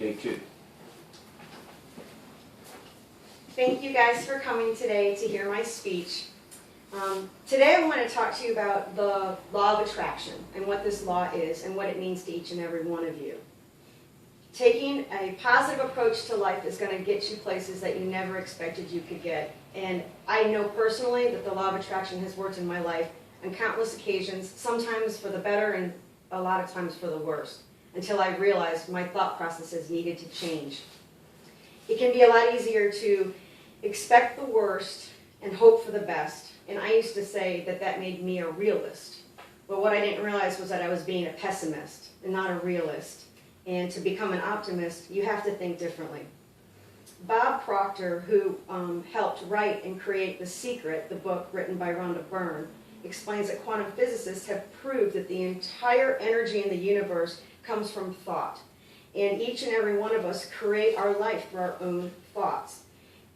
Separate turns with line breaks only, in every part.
Take two.
Thank you guys for coming today to hear my speech. Today I want to talk to you about the law of attraction and what this law is and what it means to each and every one of you. Taking a positive approach to life is going to get you places that you never expected you could get. And I know personally that the law of attraction has worked in my life on countless occasions, sometimes for the better and a lot of times for the worst, until I realized my thought processes needed to change. It can be a lot easier to expect the worst and hope for the best. And I used to say that that made me a realist. But what I didn't realize was that I was being a pessimist and not a realist. And to become an optimist, you have to think differently. Bob Proctor, who helped write and create The Secret, the book written by Rhonda Byrne, explains that quantum physicists have proved that the entire energy in the universe comes from thought. And each and every one of us create our life through our own thoughts.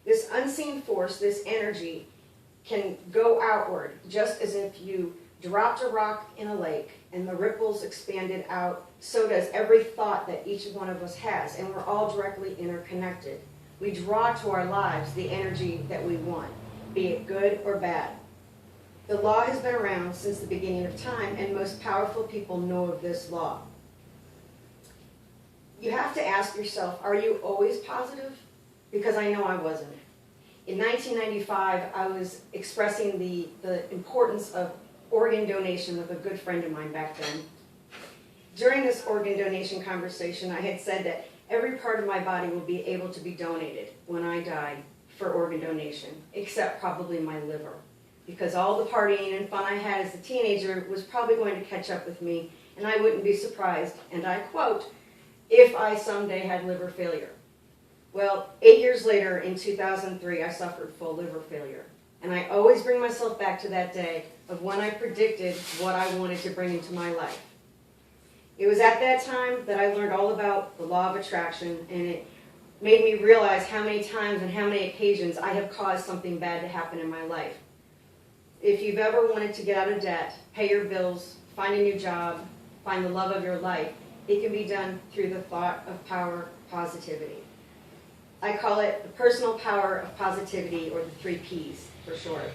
This unseen force, this energy, can go outward, just as if you dropped a rock in a lake and the ripples expanded out. So does every thought that each one of us has, and we're all directly interconnected. We draw to our lives the energy that we want, be it good or bad. The law has been around since the beginning of time, and most powerful people know of this law. You have to ask yourself, are you always positive? Because I know I wasn't. In 1995, I was expressing the importance of organ donation with a good friend of mine back then. During this organ donation conversation, I had said that every part of my body will be able to be donated when I die for organ donation, except probably my liver, because all the partying and fun I had as a teenager was probably going to catch up with me, and I wouldn't be surprised, and I quote, if I someday had liver failure. Well, 8 years later, in 2003, I suffered full liver failure. And I always bring myself back to that day of when I predicted what I wanted to bring into my life. It was at that time that I learned all about the law of attraction, and it made me realize how many times and how many occasions I have caused something bad to happen in my life. If you've ever wanted to get out of debt, pay your bills, find a new job, find the love of your life, it can be done through the thought of power positivity. I call it the personal power of positivity, or the 3 Ps for short.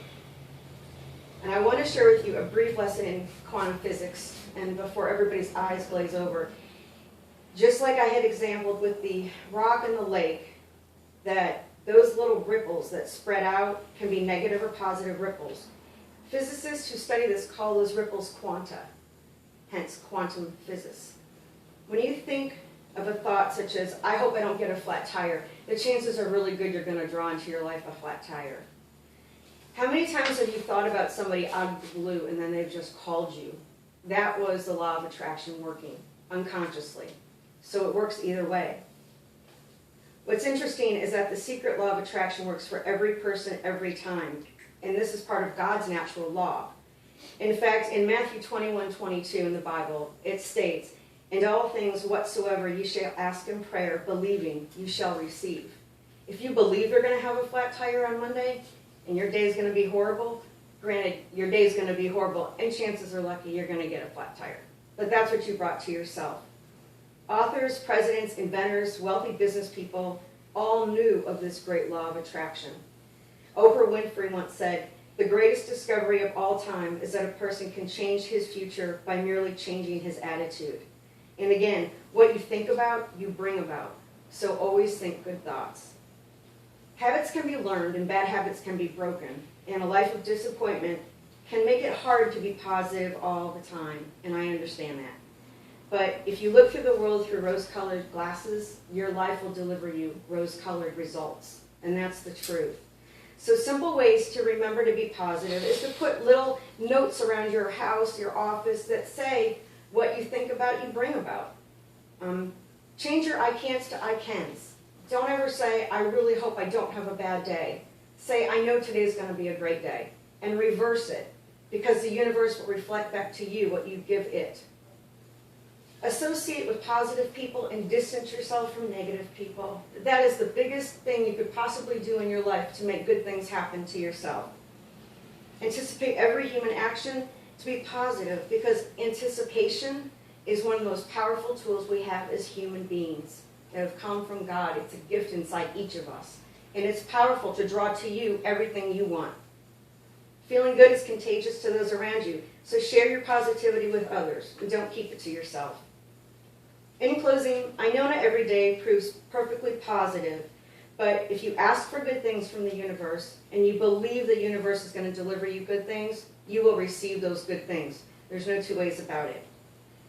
And I want to share with you a brief lesson in quantum physics, and before everybody's eyes glaze over. Just like I had exampled with the rock in the lake, that those little ripples that spread out can be negative or positive ripples. Physicists who study this call those ripples quanta, hence quantum physics. When you think of a thought such as, I hope I don't get a flat tire, the chances are really good you're going to draw into your life a flat tire. How many times have you thought about somebody out of the blue and then they've just called you? That was the law of attraction working, unconsciously. So it works either way. What's interesting is that the secret law of attraction works for every person every time. And this is part of God's natural law. In fact, in Matthew 21:22 in the Bible, it states, and all things whatsoever you shall ask in prayer, believing, you shall receive. If you believe you're going to have a flat tire on Monday, and your day is going to be horrible, granted, your day is going to be horrible, and chances are lucky you're going to get a flat tire. But that's what you brought to yourself. Authors, presidents, inventors, wealthy business people all knew of this great law of attraction. Oprah Winfrey once said, the greatest discovery of all time is that a person can change his future by merely changing his attitude. And again, what you think about, you bring about. So always think good thoughts. Habits can be learned and bad habits can be broken. And a life of disappointment can make it hard to be positive all the time. And I understand that. But if you look through the world through rose-colored glasses, your life will deliver you rose-colored results. And that's the truth. So simple ways to remember to be positive is to put little notes around your house, your office that say, what you think about, you bring about. Change your I can'ts to I cans. Don't ever say, I really hope I don't have a bad day. Say, I know today's going to be a great day. And reverse it, because the universe will reflect back to you what you give it. Associate with positive people and distance yourself from negative people. That is the biggest thing you could possibly do in your life to make good things happen to yourself. Anticipate every human action to be positive, because anticipation is one of the most powerful tools we have as human beings. that have come from God. It's a gift inside each of us. And it's powerful to draw to you everything you want. Feeling good is contagious to those around you. So share your positivity with others and don't keep it to yourself. In closing, I know not every day proves perfectly positive, but if you ask for good things from the universe and you believe the universe is going to deliver you good things, you will receive those good things. There's no two ways about it.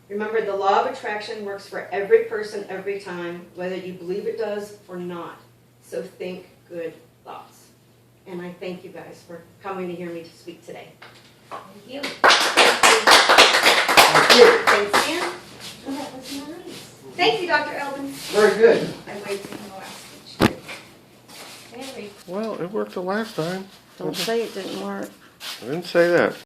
Remember, the law of attraction works for every person every time, whether you believe it does or not. So think good thoughts. And I thank you guys for coming to hear me to speak today.
Thank you.
Thank you.
Thanks, Ann.
Oh, that was nice.
Thank you, Dr. Elvin.
Very good.
I waited in the last speech. Very.
Well, it worked the last time.
Don't say it didn't work.
I didn't say that.